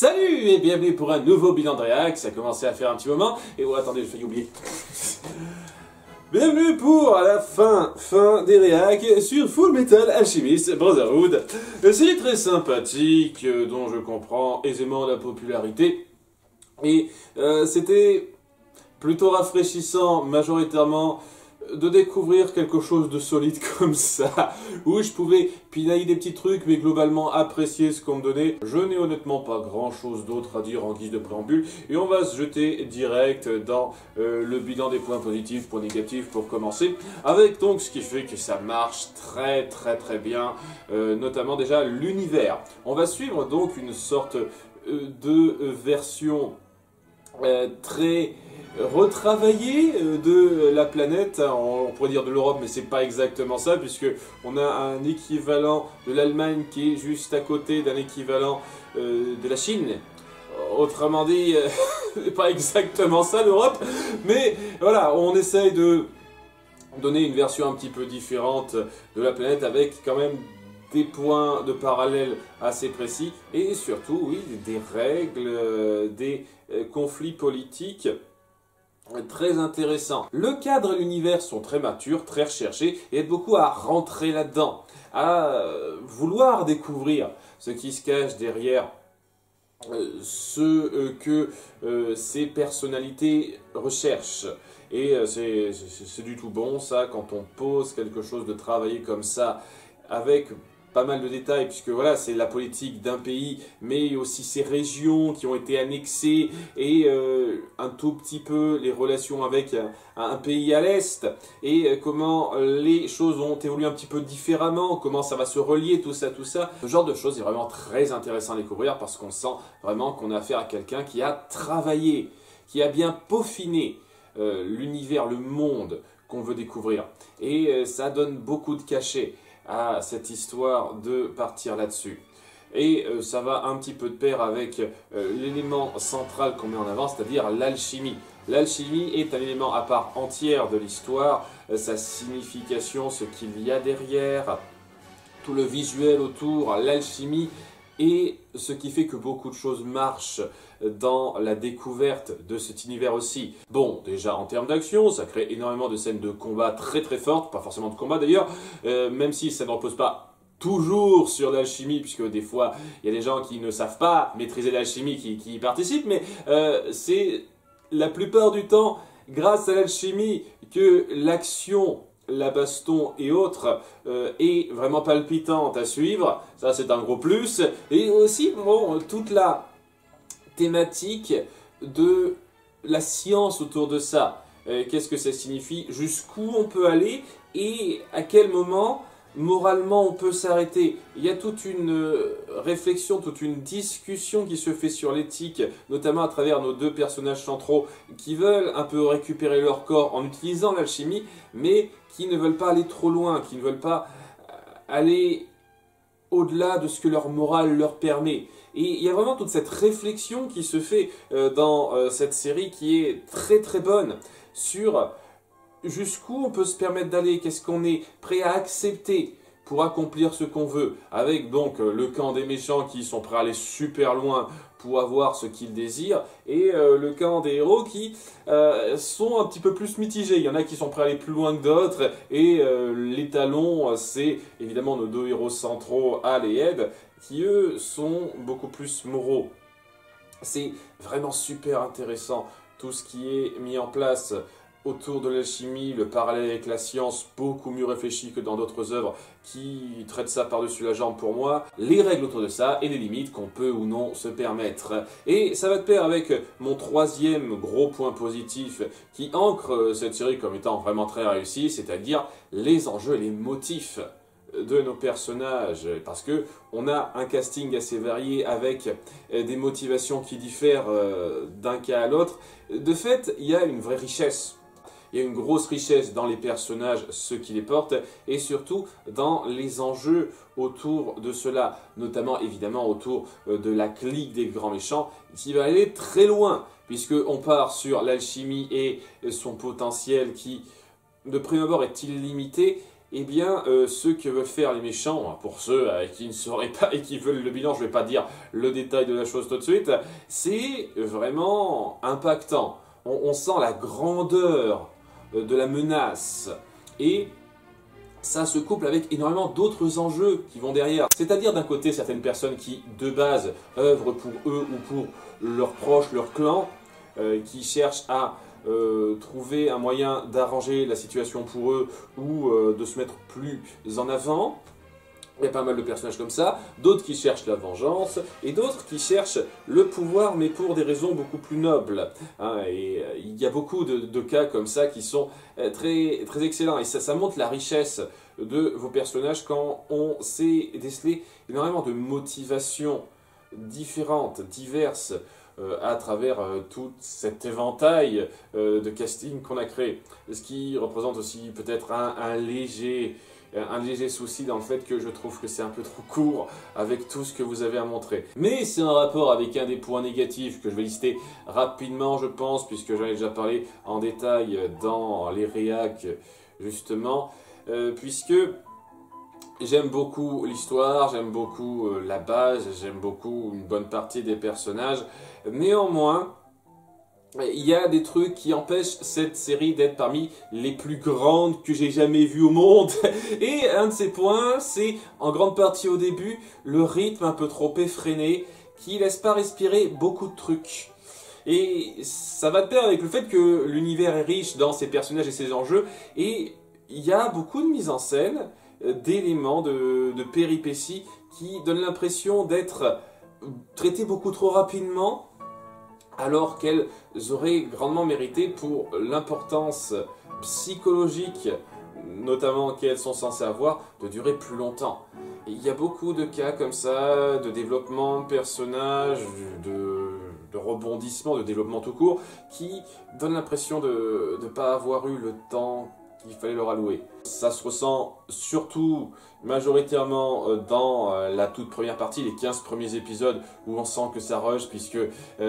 Salut et bienvenue pour un nouveau bilan de réac, ça a commencé à faire un petit moment, et oh attendez, j'ai failli oublier. Bienvenue pour la fin des réacs sur Full Metal Alchemist Brotherhood. Série très sympathique, dont je comprends aisément la popularité, et c'était plutôt rafraîchissant majoritairement de découvrir quelque chose de solide comme ça, où je pouvais pinailler des petits trucs, mais globalement apprécier ce qu'on me donnait. Je n'ai honnêtement pas grand chose d'autre à dire en guise de préambule, et on va se jeter direct dans le bilan des points positifs, points négatifs pour commencer, avec donc ce qui fait que ça marche très bien, notamment déjà l'univers. On va suivre donc une sorte de version très retravaillé de la planète, on pourrait dire de l'Europe, mais c'est pas exactement ça, puisque on a un équivalent de l'Allemagne qui est juste à côté d'un équivalent de la Chine. Autrement dit, pas exactement ça l'Europe, mais voilà, on essaye de donner une version un petit peu différente de la planète avec quand même des points de parallèle assez précis et surtout, oui, des règles, des conflits politiques très intéressants. Le cadre et l'univers sont très matures, très recherchés et aident beaucoup à rentrer là-dedans, à vouloir découvrir ce qui se cache derrière ce que ces personnalités recherchent. Et c'est du tout bon ça, quand on pose quelque chose de travaillé comme ça, avec pas mal de détails, puisque voilà, c'est la politique d'un pays, mais aussi ses régions qui ont été annexées, et un tout petit peu les relations avec un pays à l'Est, et comment les choses ont évolué un petit peu différemment, comment ça va se relier, tout ça. Ce genre de choses est vraiment très intéressant à découvrir, parce qu'on sent vraiment qu'on a affaire à quelqu'un qui a travaillé, qui a bien peaufiné l'univers, le monde qu'on veut découvrir. Et ça donne beaucoup de cachet à cette histoire de partir là-dessus. Et ça va un petit peu de pair avec l'élément central qu'on met en avant, c'est-à-dire l'alchimie. L'alchimie est un élément à part entière de l'histoire, sa signification, ce qu'il y a derrière, tout le visuel autour, l'alchimie, et ce qui fait que beaucoup de choses marchent dans la découverte de cet univers aussi. Bon, déjà en termes d'action, ça crée énormément de scènes de combat très fortes, pas forcément de combat d'ailleurs, même si ça ne repose pas toujours sur l'alchimie, puisque des fois il y a des gens qui ne savent pas maîtriser l'alchimie qui y participent, mais c'est la plupart du temps grâce à l'alchimie que l'action, la baston et autres est vraiment palpitante à suivre, ça c'est un gros plus, et aussi bon, toute la thématique de la science autour de ça, qu'est-ce que ça signifie, jusqu'où on peut aller et à quel moment moralement on peut s'arrêter. Il y a toute une réflexion, toute une discussion qui se fait sur l'éthique, notamment à travers nos deux personnages centraux qui veulent un peu récupérer leur corps en utilisant l'alchimie, mais qui ne veulent pas aller trop loin, qui ne veulent pas aller au-delà de ce que leur morale leur permet. Et il y a vraiment toute cette réflexion qui se fait dans cette série qui est très bonne sur jusqu'où on peut se permettre d'aller, qu'est-ce qu'on est prêt à accepter pour accomplir ce qu'on veut, avec donc le camp des méchants qui sont prêts à aller super loin pour avoir ce qu'ils désirent, et le camp des héros qui sont un petit peu plus mitigés. Il y en a qui sont prêts à aller plus loin que d'autres, et l'étalon, c'est évidemment nos deux héros centraux, Hal et Ed, qui eux sont beaucoup plus moraux. C'est vraiment super intéressant tout ce qui est mis en place autour de l'alchimie, le parallèle avec la science, beaucoup mieux réfléchi que dans d'autres œuvres qui traitent ça par-dessus la jambe pour moi, les règles autour de ça et les limites qu'on peut ou non se permettre. Et ça va de pair avec mon troisième gros point positif qui ancre cette série comme étant vraiment très réussie, c'est-à-dire les enjeux et les motifs de nos personnages, parce que on a un casting assez varié avec des motivations qui diffèrent d'un cas à l'autre. De fait, il y a une vraie richesse. Il y a une grosse richesse dans les personnages, ceux qui les portent, et surtout dans les enjeux autour de cela, notamment évidemment autour de la clique des grands méchants, qui va aller très loin, puisqu'on part sur l'alchimie et son potentiel qui, de prime abord, est illimité, eh bien, ce que veulent faire les méchants, pour ceux qui ne sauraient pas et qui veulent le bilan, je ne vais pas dire le détail de la chose tout de suite, c'est vraiment impactant. On sent la grandeur de la menace et ça se couple avec énormément d'autres enjeux qui vont derrière. C'est-à-dire d'un côté certaines personnes qui de base œuvrent pour eux ou pour leurs proches, leur clan, qui cherchent à trouver un moyen d'arranger la situation pour eux ou de se mettre plus en avant. Il y a pas mal de personnages comme ça, d'autres qui cherchent la vengeance, et d'autres qui cherchent le pouvoir, mais pour des raisons beaucoup plus nobles. Hein, et il y a beaucoup de cas comme ça qui sont très, très excellents, et ça montre la richesse de vos personnages quand on sait déceler énormément de motivations différentes, diverses, à travers tout cet éventail de casting qu'on a créé. Ce qui représente aussi peut-être un léger souci dans le fait que je trouve que c'est un peu trop court avec tout ce que vous avez à montrer. Mais c'est un rapport avec un des points négatifs que je vais lister rapidement, je pense, puisque j'en ai déjà parlé en détail dans les réacs, justement, puisque j'aime beaucoup l'histoire, j'aime beaucoup la base, j'aime beaucoup une bonne partie des personnages. Néanmoins, il y a des trucs qui empêchent cette série d'être parmi les plus grandes que j'ai jamais vues au monde. Et un de ces points, c'est en grande partie au début, le rythme un peu trop effréné qui laisse pas respirer beaucoup de trucs. Et ça va de pair avec le fait que l'univers est riche dans ses personnages et ses enjeux. Et il y a beaucoup de mise en scène, d'éléments, de péripéties qui donnent l'impression d'être traités beaucoup trop rapidement, alors qu'elles auraient grandement mérité pour l'importance psychologique, notamment qu'elles sont censées avoir, de durer plus longtemps. Et il y a beaucoup de cas comme ça, de développement de personnages, de rebondissement, de développement tout court, qui donnent l'impression de ne pas avoir eu le temps qu'il fallait leur allouer. Ça se ressent surtout majoritairement dans la toute première partie, les 15 premiers épisodes où on sent que ça rush puisque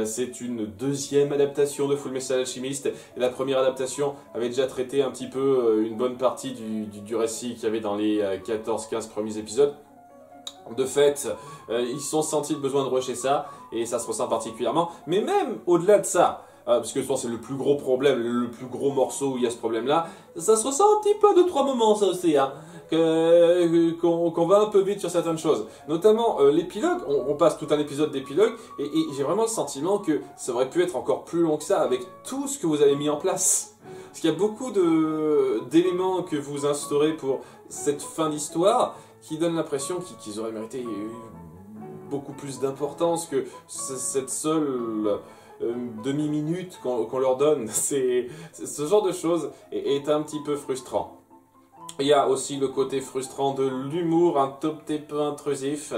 c'est une deuxième adaptation de Fullmetal Alchemist. Et la première adaptation avait déjà traité un petit peu une bonne partie du récit qu'il y avait dans les 14-15 premiers épisodes. De fait, ils se sont sentis le besoin de rusher ça et ça se ressent particulièrement. Mais même au-delà de ça, parce que je pense que c'est le plus gros problème, le plus gros morceau où il y a ce problème-là, ça se ressent un petit peu de trois moments, ça aussi, hein, qu'on va un peu vite sur certaines choses. Notamment l'épilogue, on passe tout un épisode d'épilogue, et j'ai vraiment le sentiment que ça aurait pu être encore plus long que ça, avec tout ce que vous avez mis en place. Parce qu'il y a beaucoup d'éléments que vous instaurez pour cette fin d'histoire, qui donnent l'impression qu'ils auraient mérité beaucoup plus d'importance que cette seule demi-minute qu'on leur donne. Ce genre de choses est un petit peu frustrant. Il y a aussi le côté frustrant de l'humour, un tout petit peu intrusif,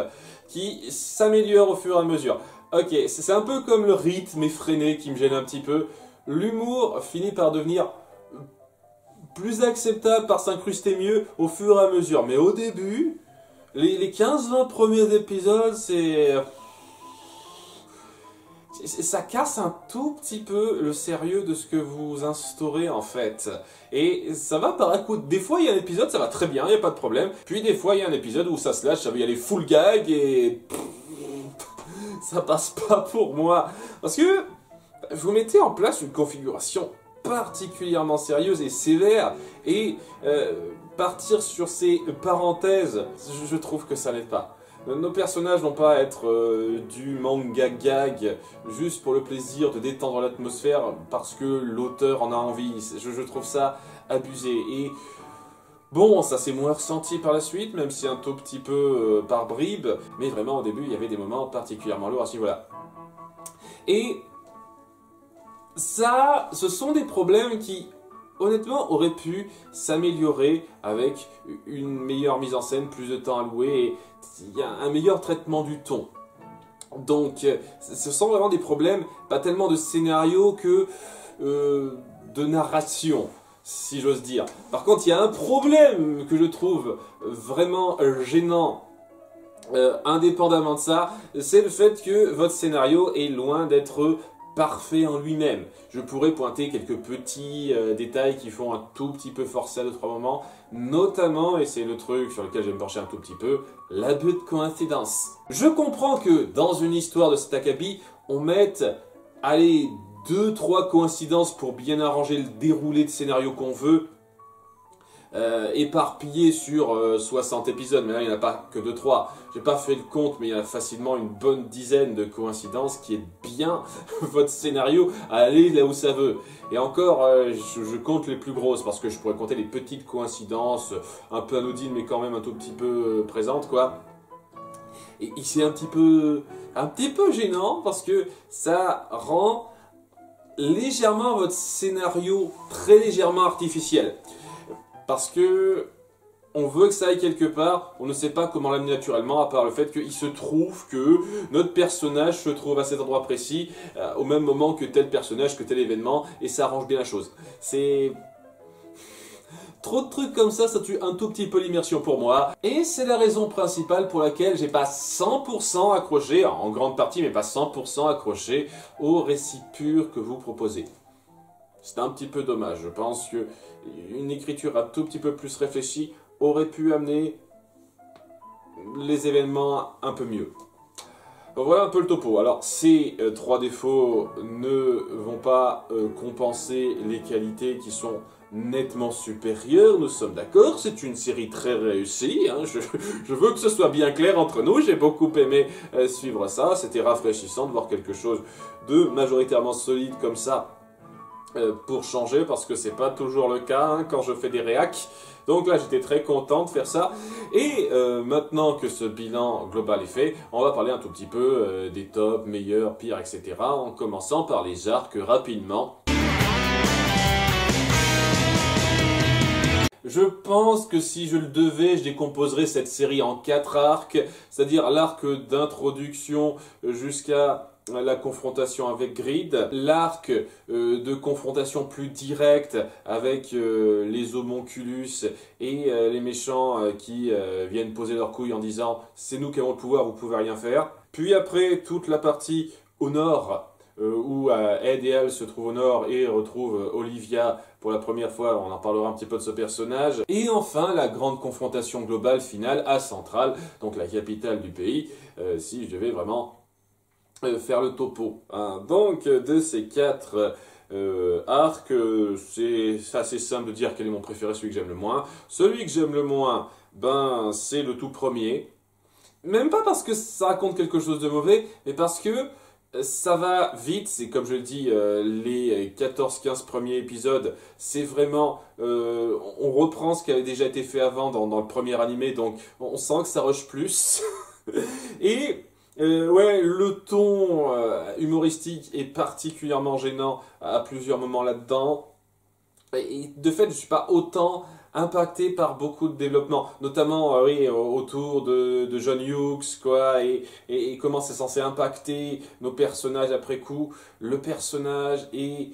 qui s'améliore au fur et à mesure. Ok, c'est un peu comme le rythme effréné qui me gêne un petit peu. L'humour finit par devenir plus acceptable, par s'incruster mieux au fur et à mesure. Mais au début, les 15-20 premiers épisodes, ça casse un tout petit peu le sérieux de ce que vous instaurez en fait. Et ça va par un coup. Des fois il y a un épisode, ça va très bien, il n'y a pas de problème. Puis des fois il y a un épisode où ça se lâche, ça va y aller full gag et ça passe pas pour moi. Parce que vous mettez en place une configuration particulièrement sérieuse et sévère et partir sur ces parenthèses, je trouve que ça n'aide pas. Nos personnages n'ont pas à être du manga gag juste pour le plaisir de détendre l'atmosphère parce que l'auteur en a envie. Je trouve ça abusé. Et bon, ça s'est moins ressenti par la suite, même si un tout petit peu par bribes. Mais vraiment, au début, il y avait des moments particulièrement lourds à ce niveau-là. Et ça, ce sont des problèmes qui, honnêtement, aurait pu s'améliorer avec une meilleure mise en scène, plus de temps alloué et il y a un meilleur traitement du ton. Donc, ce sont vraiment des problèmes, pas tellement de scénario que de narration, si j'ose dire. Par contre, il y a un problème que je trouve vraiment gênant, indépendamment de ça, c'est le fait que votre scénario est loin d'être parfait en lui-même. Je pourrais pointer quelques petits détails qui font un tout petit peu forcer à 2-3 moments, notamment, et c'est le truc sur lequel je vais me pencher un tout petit peu, l'abus de coïncidence. Je comprends que dans une histoire de cet acabit, on mette, allez, 2-3 coïncidences pour bien arranger le déroulé de scénario qu'on veut, éparpillé sur 60 épisodes, mais là il n'y en a pas que 2-3. J'ai pas fait le compte, mais il y a facilement une bonne dizaine de coïncidences qui aident bien votre scénario à aller là où ça veut. Et encore, je compte les plus grosses, parce que je pourrais compter les petites coïncidences, un peu anodines, mais quand même un tout petit peu présentes, quoi. Et c'est un petit peu gênant, parce que ça rend légèrement votre scénario très légèrement artificiel. Parce que on veut que ça aille quelque part, on ne sait pas comment l'amener naturellement, à part le fait qu'il se trouve que notre personnage se trouve à cet endroit précis, au même moment que tel personnage, que tel événement, et ça arrange bien la chose. C'est... Trop de trucs comme ça tue un tout petit peu l'immersion pour moi. Et c'est la raison principale pour laquelle j'ai pas 100% accroché, en grande partie, mais pas 100% accroché au récit pur que vous proposez. C'est un petit peu dommage. Je pense que une écriture un tout petit peu plus réfléchie aurait pu amener les événements un peu mieux. Voilà un peu le topo. Alors, ces 3 défauts ne vont pas compenser les qualités qui sont nettement supérieures, nous sommes d'accord, c'est une série très réussie, hein. Je veux que ce soit bien clair entre nous, j'ai beaucoup aimé suivre ça, c'était rafraîchissant de voir quelque chose de majoritairement solide comme ça, pour changer, parce que c'est pas toujours le cas hein, quand je fais des réacs. Donc là, j'étais très content de faire ça. Et maintenant que ce bilan global est fait, on va parler un tout petit peu des tops, meilleurs, pires, etc. En commençant par les arcs rapidement. Je pense que si je le devais, je décomposerais cette série en 4 arcs, c'est-à-dire l'arc d'introduction jusqu'à la confrontation avec Grid, l'arc de confrontation plus directe avec les homonculus et les méchants qui viennent poser leurs couilles en disant « c'est nous qui avons le pouvoir, vous pouvez rien faire ». Puis après, toute la partie au nord, où Ed et Al se trouvent au nord et retrouvent Olivia pour la première fois, on en parlera un petit peu de ce personnage. Et enfin, la grande confrontation globale finale à Central, donc la capitale du pays, si je devais vraiment faire le topo. Hein. Donc, de ces 4 arcs, c'est assez simple de dire quel est mon préféré, celui que j'aime le moins. Celui que j'aime le moins, ben, c'est le tout premier. Même pas parce que ça raconte quelque chose de mauvais, mais parce que ça va vite, c'est comme je le dis, les 14-15 premiers épisodes, c'est vraiment, on reprend ce qui avait déjà été fait avant dans le premier animé, donc on sent que ça rush plus. Et ouais, le ton humoristique est particulièrement gênant à plusieurs moments là-dedans. Et de fait, je ne suis pas autant impacté par beaucoup de développement, notamment oui, autour de John Hughes, quoi, et comment c'est censé impacter nos personnages après coup. Le personnage est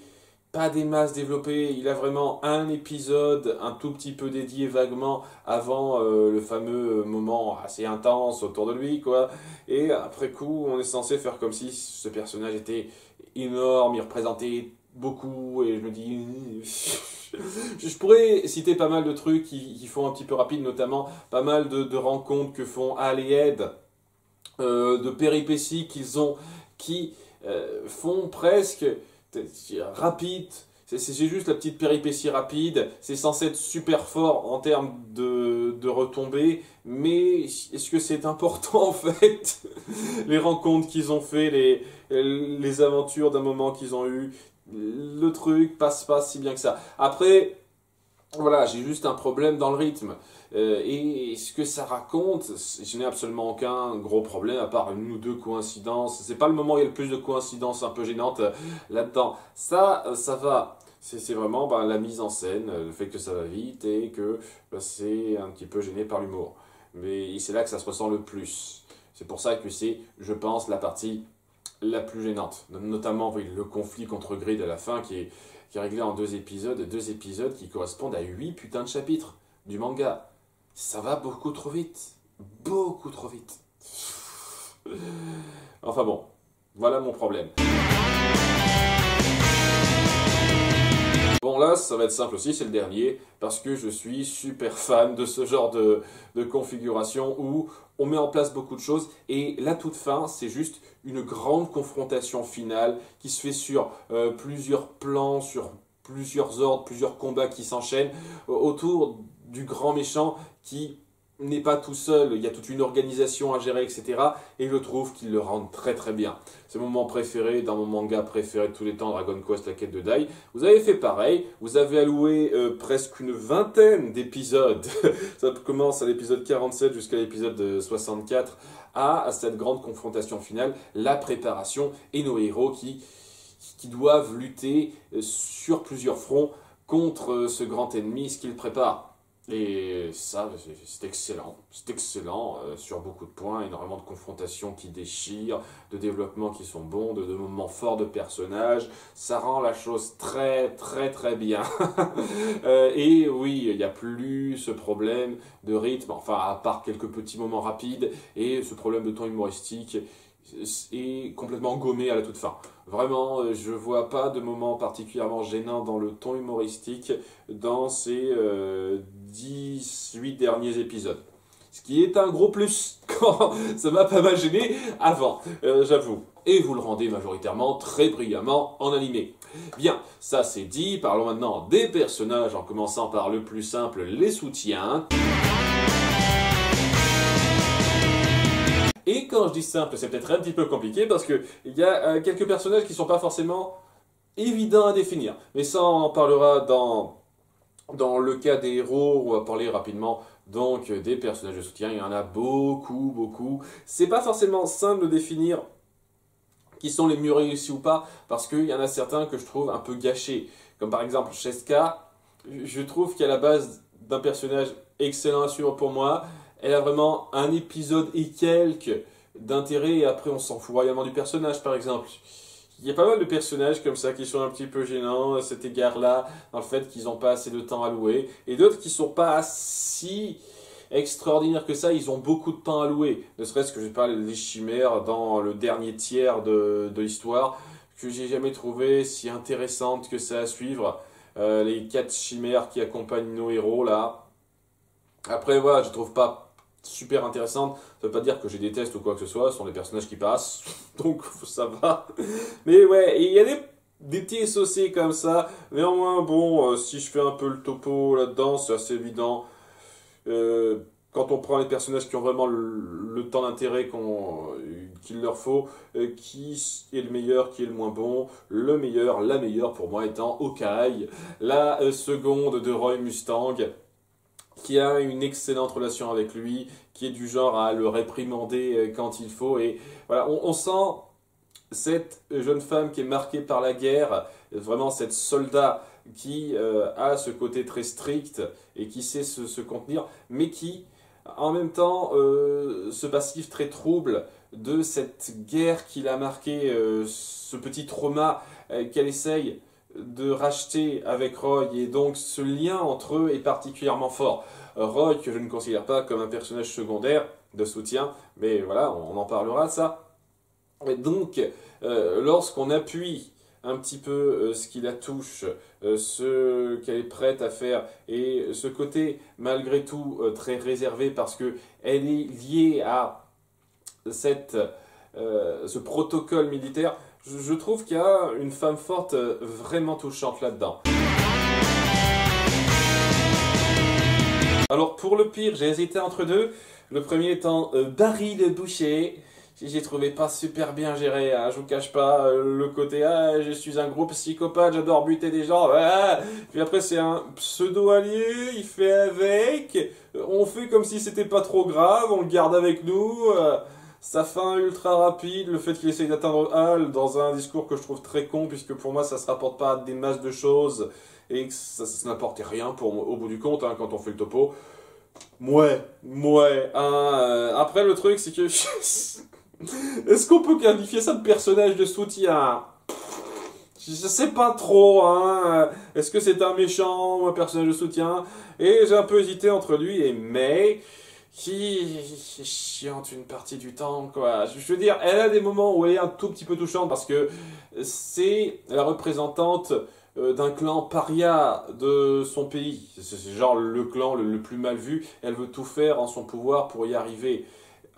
pas des masses développé, il a vraiment un épisode un tout petit peu dédié vaguement avant le fameux moment assez intense autour de lui, quoi. Et après coup, on est censé faire comme si ce personnage était énorme, il représentait beaucoup, et je me dis... Je pourrais citer pas mal de trucs qui font un petit peu rapide, notamment pas mal de rencontres que font Al et Ed, de péripéties qui font presque rapide. C'est juste la petite péripétie rapide, c'est censé être super fort en termes de retombées, mais est-ce que c'est important en fait? Les rencontres qu'ils ont fait, les aventures d'un moment qu'ils ont eu, le truc passe pas si bien que ça. Après, voilà, j'ai juste un problème dans le rythme. Et ce que ça raconte, je n'ai absolument aucun gros problème, à part une ou deux coïncidences. C'est pas le moment où il y a le plus de coïncidences un peu gênantes là-dedans. Ça va. C'est vraiment la mise en scène, le fait que ça va vite et que c'est un petit peu gêné par l'humour. Mais c'est là que ça se ressent le plus. C'est pour ça que c'est, je pense, la partie la plus gênante. Notamment oui, le conflit contre Grid à la fin qui est réglé en 2 épisodes qui correspondent à 8 putains de chapitres du manga. Ça va beaucoup trop vite. Beaucoup trop vite. Enfin bon, voilà mon problème. Bon là, ça va être simple aussi, c'est le dernier, parce que je suis super fan de ce genre de configuration où on met en place beaucoup de choses, et la toute fin, c'est juste une grande confrontation finale qui se fait sur plusieurs plans, sur plusieurs ordres, plusieurs combats qui s'enchaînent, autour du grand méchant qui n'est pas tout seul, il y a toute une organisation à gérer, etc. Et je trouve qu'ils le rendent très très bien. C'est mon moment préféré d'un mon manga préféré de tous les temps, Dragon Quest, la quête de Dai. Vous avez fait pareil, vous avez alloué presque une vingtaine d'épisodes, ça commence à l'épisode 47 jusqu'à l'épisode 64, à cette grande confrontation finale, la préparation et nos héros qui doivent lutter sur plusieurs fronts contre ce grand ennemi, ce qu'ils préparent. Et ça, c'est excellent sur beaucoup de points, énormément de confrontations qui déchirent, de développements qui sont bons, de moments forts de personnages, ça rend la chose très très très bien. Et oui, il n'y a plus ce problème de rythme, enfin à part quelques petits moments rapides, et ce problème de ton humoristique est complètement gommé à la toute fin. Vraiment, je vois pas de moment particulièrement gênant dans le ton humoristique dans ces 18 derniers épisodes. Ce qui est un gros plus, quand ça m'a pas mal gêné avant, j'avoue. Et vous le rendez majoritairement très brillamment en animé. Bien, ça c'est dit, parlons maintenant des personnages, en commençant par le plus simple, les soutiens. Et quand je dis simple, c'est peut-être un petit peu compliqué parce qu'il y a quelques personnages qui ne sont pas forcément évidents à définir. Mais ça, on en parlera dans le cas des héros. On va parler rapidement donc des personnages de soutien. Il y en a beaucoup, beaucoup. C'est pas forcément simple de définir qui sont les mieux réussis ou pas parce qu'il y en a certains que je trouve un peu gâchés. Comme par exemple Sheska, je trouve qu'à la base d'un personnage excellent à suivre pour moi. Elle a vraiment un épisode et quelques d'intérêt et après on s'en fout royalement du personnage par exemple. Il y a pas mal de personnages comme ça qui sont un petit peu gênants à cet égard-là, dans le fait qu'ils n'ont pas assez de temps à louer, et d'autres qui sont pas si extraordinaires que ça, ils ont beaucoup de temps à louer. Ne serait-ce que je parle des chimères dans le dernier tiers de l'histoire, que j'ai jamais trouvé si intéressante que ça à suivre. Les 4 chimères qui accompagnent nos héros là. Après voilà, je trouve pas super intéressante, ça veut pas dire que je déteste ou quoi que ce soit, ce sont des personnages qui passent, donc ça va. Mais ouais, il y a des petits saucés comme ça, néanmoins bon, si je fais un peu le topo là-dedans, c'est assez évident. Quand on prend les personnages qui ont vraiment le temps d'intérêt qu'il leur faut, qui est le meilleur, qui est le moins bon, le meilleur, la meilleure pour moi étant Hawkeye, la seconde de Roy Mustang, qui a une excellente relation avec lui, qui est du genre à le réprimander quand il faut. Et voilà, on sent cette jeune femme qui est marquée par la guerre, vraiment cette soldat qui a ce côté très strict et qui sait se contenir, mais qui, en même temps, ce passif très trouble de cette guerre qui l'a marqué, ce petit trauma qu'elle essaye de racheter avec Roy, et donc ce lien entre eux est particulièrement fort. Roy, que je ne considère pas comme un personnage secondaire de soutien, mais voilà, on en parlera de ça. Et donc, lorsqu'on appuie un petit peu ce qui la touche, ce qu'elle est prête à faire, et ce côté, malgré tout, très réservé, parce que elle est liée à ce protocole militaire, je trouve qu'il y a une femme forte vraiment touchante là-dedans. Alors pour le pire, j'ai hésité entre deux. Le premier étant Barry le boucher. J'ai trouvé pas super bien géré, hein. Je vous cache pas le côté je suis un gros psychopathe, j'adore buter des gens. Puis après c'est un pseudo-allié, il fait avec. On fait comme si c'était pas trop grave, on le garde avec nous. Sa fin ultra rapide, le fait qu'il essaye d'atteindre Hal dans un discours que je trouve très con, puisque pour moi ça se rapporte pas à des masses de choses, et que ça n'apportait rien pour moi, au bout du compte, hein, quand on fait le topo. Après le truc c'est que... Est-ce qu'on peut qualifier ça de personnage de soutien? Je sais pas trop, hein. Est-ce que c'est un méchant ou un personnage de soutien? Et j'ai un peu hésité entre lui et May, qui est chiante une partie du temps, quoi. Je veux dire, elle a des moments où elle est un tout petit peu touchante parce que c'est la représentante d'un clan paria de son pays. C'est genre le clan le plus mal vu. Elle veut tout faire en son pouvoir pour y arriver,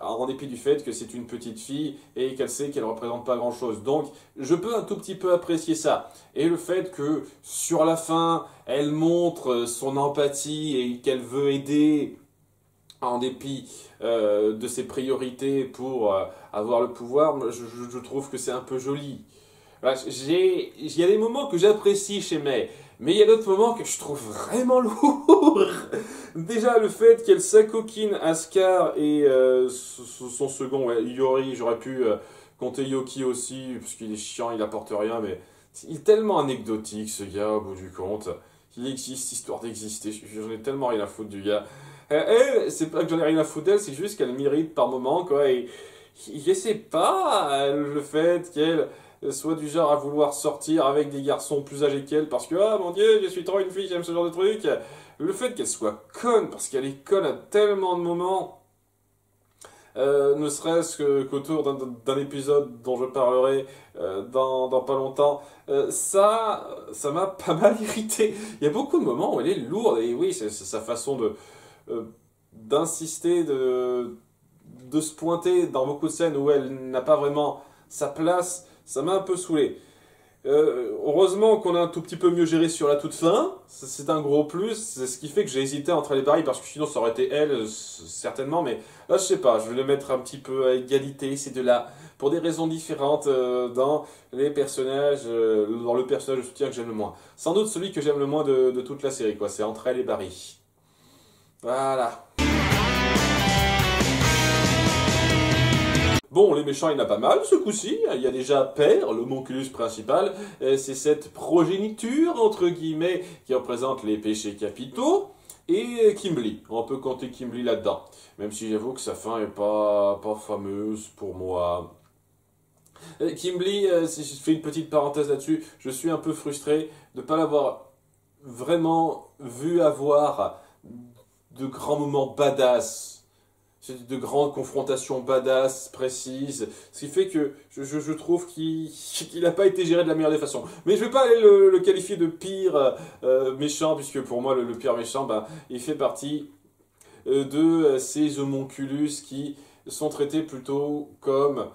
en dépit du fait que c'est une petite fille et qu'elle sait qu'elle représente pas grand-chose. Donc, je peux un tout petit peu apprécier ça. Et le fait que, sur la fin, elle montre son empathie et qu'elle veut aider en dépit de ses priorités pour avoir le pouvoir, je trouve que c'est un peu joli. Voilà, il y a des moments que j'apprécie chez Mei, mais il y a d'autres moments que je trouve vraiment lourds. Déjà, le fait qu'elle s'acoquine à Scar et son second, ouais, Yori, j'aurais pu compter Yoki aussi, parce qu'il est chiant, il apporte rien, mais il est tellement anecdotique ce gars au bout du compte. Il existe histoire d'exister, j'en ai tellement rien à foutre du gars. Elle, c'est pas que j'en ai rien à foutre d'elle, c'est juste qu'elle m'irrite par moments, quoi, et je sais pas, le fait qu'elle soit du genre à vouloir sortir avec des garçons plus âgés qu'elle parce que, ah mon dieu, je suis trop une fille, j'aime ce genre de truc. Le fait qu'elle soit conne, parce qu'elle est conne à tellement de moments, ne serait-ce qu'autour d'un épisode dont je parlerai dans pas longtemps, ça m'a pas mal irrité. Il y a beaucoup de moments où elle est lourde, et oui, c'est sa façon d'insister, de se pointer dans beaucoup de scènes où elle n'a pas vraiment sa place, ça m'a un peu saoulé. Heureusement qu'on a un tout petit peu mieux géré sur la toute fin, c'est un gros plus, c'est ce qui fait que j'ai hésité entre les pareils, parce que sinon ça aurait été elle, certainement, mais là je sais pas, je vais les mettre un petit peu à égalité, ces deux-là, pour des raisons différentes dans les personnages, dans le personnage de soutien que j'aime le moins. Sans doute celui que j'aime le moins de toute la série, quoi, c'est entre elle et Barry. Voilà. Bon, les méchants, il y en a pas mal ce coup-ci. Il y a déjà Père, l'homonculus principal. C'est cette progéniture, entre guillemets, qui représente les péchés capitaux. Et Kimblee. On peut compter Kimblee là-dedans. Même si j'avoue que sa fin est pas fameuse pour moi. Kimblee, si je fais une petite parenthèse là-dessus, je suis un peu frustré de ne pas l'avoir vraiment vu avoir de grands moments badass. De grandes confrontations badass, précises, ce qui fait que je trouve qu'il n'a pas été géré de la meilleure des façons. Mais je vais pas aller le qualifier de pire méchant, puisque pour moi le pire méchant, ben, il fait partie de ces homonculus qui sont traités plutôt comme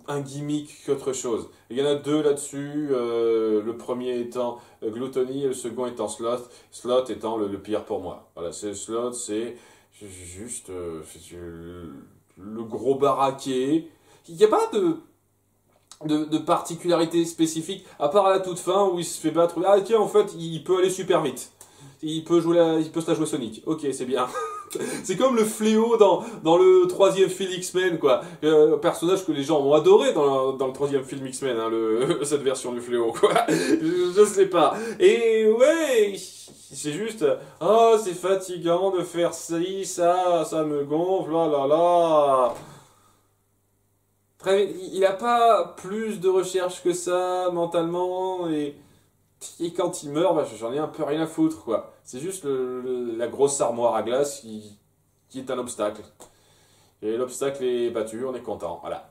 un gimmick qu'autre chose. Il y en a deux là-dessus, le premier étant Gluttony et le second étant Sloth, Sloth étant le pire pour moi. Voilà, Sloth, c'est juste le gros baraquet. Il n'y a pas de particularité spécifique, à part à la toute fin où il se fait battre. Ah tiens, en fait, il peut aller super vite. Il peut se la jouer Sonic. Ok, c'est bien. C'est comme le fléau dans le troisième film X-Men, quoi. Personnage que les gens ont adoré dans le troisième film X-Men, hein, cette version du fléau, quoi. Je sais pas. Et ouais, c'est juste, oh, c'est fatigant de faire ça me gonfle, là là là. Très, il a pas plus de recherche que ça mentalement, et quand il meurt, bah, j'en ai un peu rien à foutre, quoi. C'est juste la grosse armoire à glace qui est un obstacle. Et l'obstacle est battu, on est content, voilà.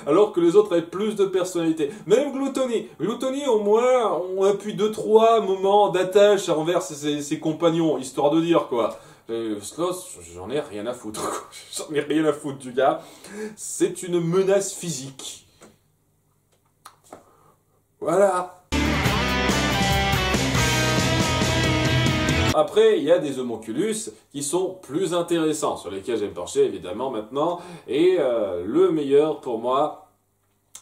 Alors que les autres avaient plus de personnalité. Même Gluttony. Gluttony, au moins, on appuie 2-3 moments d'attache envers ses compagnons, histoire de dire, quoi. Sloth, j'en ai rien à foutre, quoi. J'en ai rien à foutre du gars. C'est une menace physique. Voilà. Après, il y a des homonculus qui sont plus intéressants, sur lesquels je vais me pencher évidemment maintenant. Et le meilleur pour moi,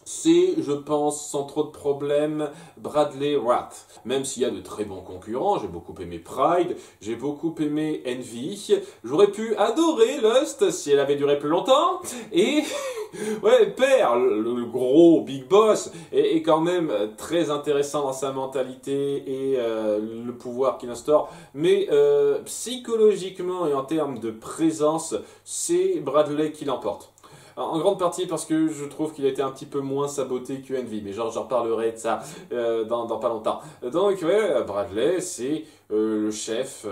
c'est, je pense, sans trop de problèmes, Bradley Wrath. Même s'il y a de très bons concurrents, j'ai beaucoup aimé Pride, j'ai beaucoup aimé Envy, j'aurais pu adorer Lust si elle avait duré plus longtemps, et ouais, Père, le gros big boss, est quand même très intéressant dans sa mentalité et le pouvoir qu'il instaure, mais psychologiquement et en termes de présence, c'est Bradley qui l'emporte. En grande partie parce que je trouve qu'il a été un petit peu moins saboté que Envy, mais j'en reparlerai de ça dans pas longtemps. Donc ouais, Bradley, c'est le chef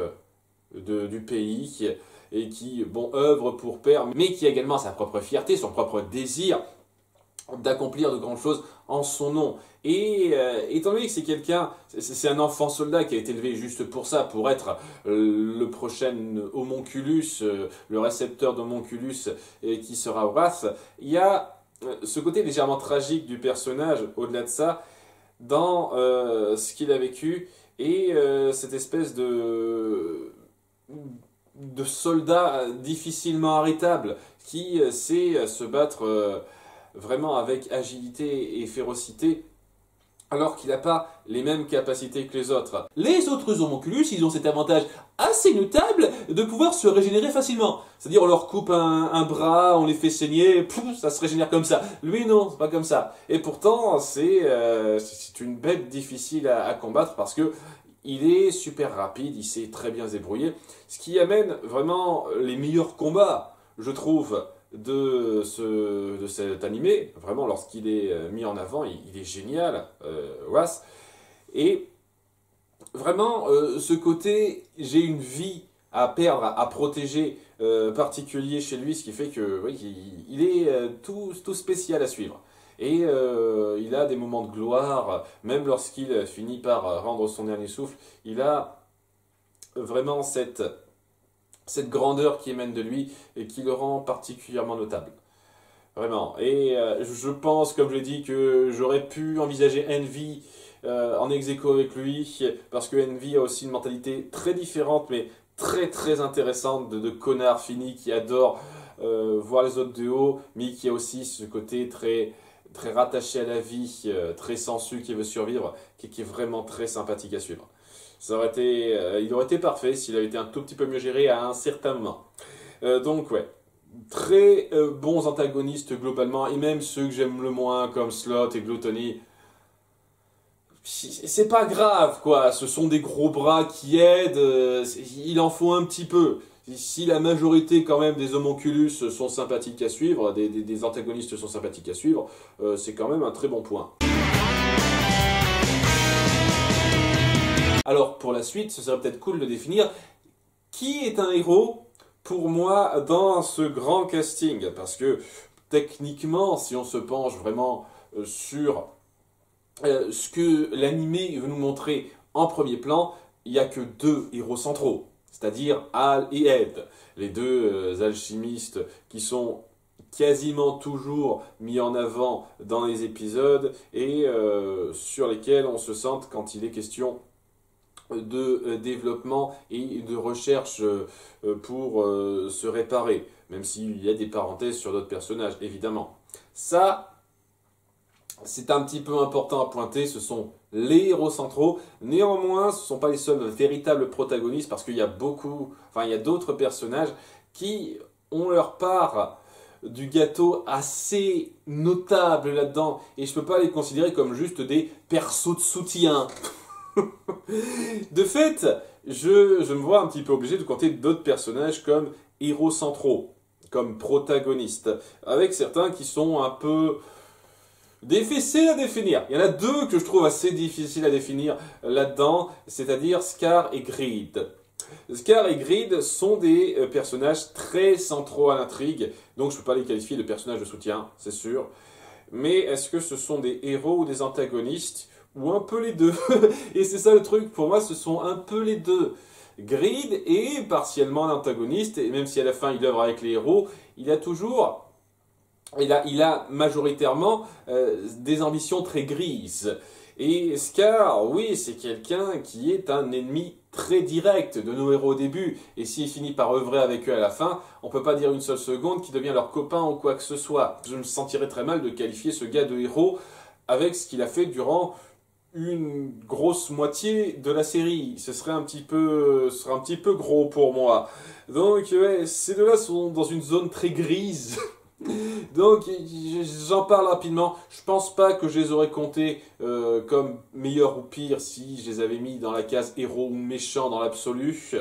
du pays et qui, bon, œuvre pour Père, mais qui a également sa propre fierté, son propre désir. d'accomplir de grandes choses en son nom. Et étant donné que c'est quelqu'un, c'est un enfant soldat qui a été élevé juste pour ça, pour être le prochain homonculus, le récepteur d'homonculus qui sera Wrath, il y a ce côté légèrement tragique du personnage, au-delà de ça, dans ce qu'il a vécu, et cette espèce de soldat difficilement arrêtable qui sait se battre vraiment avec agilité et férocité, alors qu'il n'a pas les mêmes capacités que les autres. Les autres homonculus, ils ont cet avantage assez notable de pouvoir se régénérer facilement. C'est-à-dire on leur coupe un bras, on les fait saigner, pouf, ça se régénère comme ça. Lui non, c'est pas comme ça. Et pourtant, c'est une bête difficile à combattre parce que il est super rapide, il sait très bien se débrouiller, ce qui amène vraiment les meilleurs combats, je trouve, de cet animé. Vraiment, lorsqu'il est mis en avant, il est génial, Wrath. Et vraiment, ce côté, j'ai une vie à perdre, à protéger, particulier chez lui, ce qui fait que oui, il est tout spécial à suivre. Et il a des moments de gloire, même lorsqu'il finit par rendre son dernier souffle, il a vraiment cette grandeur qui émane de lui et qui le rend particulièrement notable. Vraiment. Et je pense, comme je l'ai dit, que j'aurais pu envisager Envy en ex-aequo avec lui, parce que Envy a aussi une mentalité très différente, mais très très intéressante de connard fini qui adore voir les autres de haut, mais qui a aussi ce côté très très rattaché à la vie, très sensu, qui veut survivre, qui est vraiment très sympathique à suivre. Ça aurait été, il aurait été parfait s'il avait été un tout petit peu mieux géré à un certain moment. Donc ouais, très bons antagonistes globalement, et même ceux que j'aime le moins comme Slot et Gluttony, c'est pas grave quoi, ce sont des gros bras qui aident, il en faut un petit peu. Si la majorité quand même des homonculus sont sympathiques à suivre, des antagonistes sont sympathiques à suivre, c'est quand même un très bon point. Alors pour la suite, ce serait peut-être cool de définir qui est un héros pour moi dans ce grand casting. Parce que techniquement, si on se penche vraiment sur ce que l'animé veut nous montrer en premier plan, il n'y a que deux héros centraux. C'est-à-dire Hal et Ed, les deux alchimistes qui sont quasiment toujours mis en avant dans les épisodes et sur lesquels on se sente quand il est question de développement et de recherche pour se réparer, même s'il y a des parenthèses sur d'autres personnages, évidemment. Ça, c'est un petit peu important à pointer, ce sont les héros centraux. Néanmoins, ce ne sont pas les seuls véritables protagonistes, parce qu'il y a il y a d'autres personnages qui ont leur part du gâteau assez notable là-dedans, et je ne peux pas les considérer comme juste des persos de soutien. De fait, je me vois un petit peu obligé de compter d'autres personnages comme héros centraux, comme protagonistes, avec certains qui sont un peu difficiles à définir. Il y en a deux que je trouve assez difficiles à définir là-dedans, c'est-à-dire Scar et Greed. Scar et Greed sont des personnages très centraux à l'intrigue, donc je ne peux pas les qualifier de personnages de soutien, c'est sûr. Mais est-ce que ce sont des héros ou des antagonistes ? Ou un peu les deux. Et c'est ça le truc, pour moi ce sont un peu les deux. Greed est partiellement l'antagoniste, et même si à la fin il œuvre avec les héros, il a majoritairement des ambitions très grises. Et Scar, oui, c'est quelqu'un qui est un ennemi très direct de nos héros au début, et s'il finit par œuvrer avec eux à la fin, on peut pas dire une seule seconde qu'il devient leur copain ou quoi que ce soit. Je me sentirais très mal de qualifier ce gars de héros avec ce qu'il a fait durant une grosse moitié de la série. Ce serait un petit peu gros pour moi. Donc ouais, ces deux-là sont dans une zone très grise. Donc j'en parle rapidement. Je pense pas que je les aurais comptés comme meilleurs ou pires si je les avais mis dans la case héros ou méchants dans l'absolu.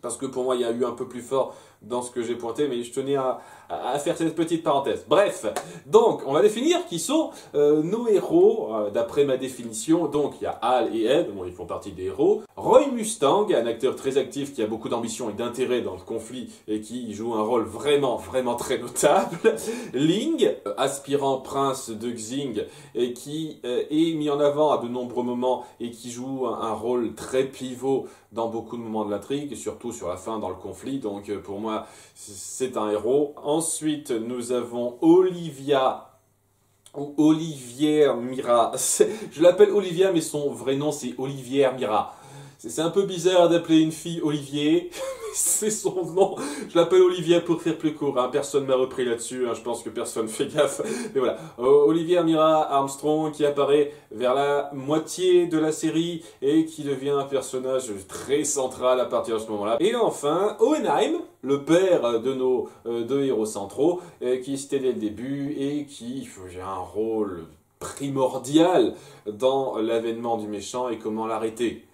Parce que pour moi, il y a eu un peu plus fort dans ce que j'ai pointé, mais je tenais à faire cette petite parenthèse. Bref, donc on va définir qui sont nos héros, d'après ma définition. Donc il y a Hal et Ed, bon, ils font partie des héros. Roy Mustang, un acteur très actif qui a beaucoup d'ambition et d'intérêt dans le conflit et qui joue un rôle vraiment très notable. Ling, aspirant prince de Xing, et qui est mis en avant à de nombreux moments et qui joue un rôle très pivot dans beaucoup de moments de l'intrigue, et surtout sur la fin dans le conflit. Donc pour moi, c'est un héros. Ensuite, nous avons Olivia, ou Olivière Mira. Je l'appelle Olivia, mais son vrai nom, c'est Olivière Mira. C'est un peu bizarre d'appeler une fille Olivier, c'est son nom. Je l'appelle Olivia pour faire plus court, hein. Personne m'a repris là-dessus, hein. Je pense que personne fait gaffe. Mais voilà, Olivia Mira Armstrong qui apparaît vers la moitié de la série et qui devient un personnage très central à partir de ce moment-là. Et enfin, Owenheim, le père de nos deux héros centraux, qui était dès le début et qui faisait un rôle primordial dans l'avènement du méchant et comment l'arrêter.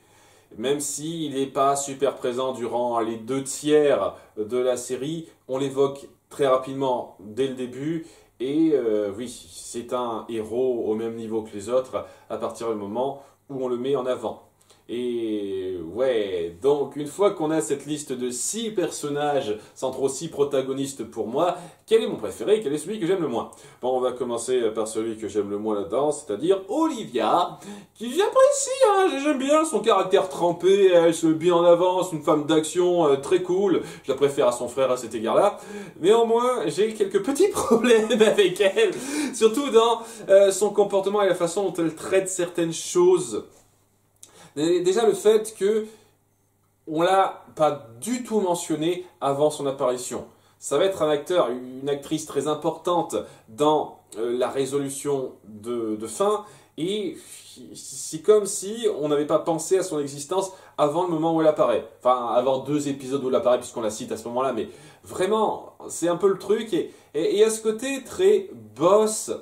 Même s'il n'est pas super présent durant les 2/3 de la série, on l'évoque très rapidement dès le début. Et oui, c'est un héros au même niveau que les autres à partir du moment où on le met en avant. Et ouais, donc une fois qu'on a cette liste de 6 personnages centraux, 6 protagonistes pour moi, quel est mon préféré, quel est celui que j'aime le moins? Bon, on va commencer par celui que j'aime le moins là-dedans, c'est-à-dire Olivia, qui j'apprécie, hein, j'aime bien son caractère trempé, elle se met bien en avant, c'est une femme d'action très cool, je la préfère à son frère à cet égard-là. Néanmoins, j'ai quelques petits problèmes avec elle, surtout dans son comportement et la façon dont elle traite certaines choses. Déjà le fait que on l'a pas du tout mentionné avant son apparition. Ça va être un acteur, une actrice très importante dans la résolution de fin, et c'est comme si on n'avait pas pensé à son existence avant le moment où elle apparaît. Enfin, avant 2 épisodes où elle apparaît, puisqu'on la cite à ce moment-là, mais vraiment, c'est un peu le truc, et à ce côté très boss,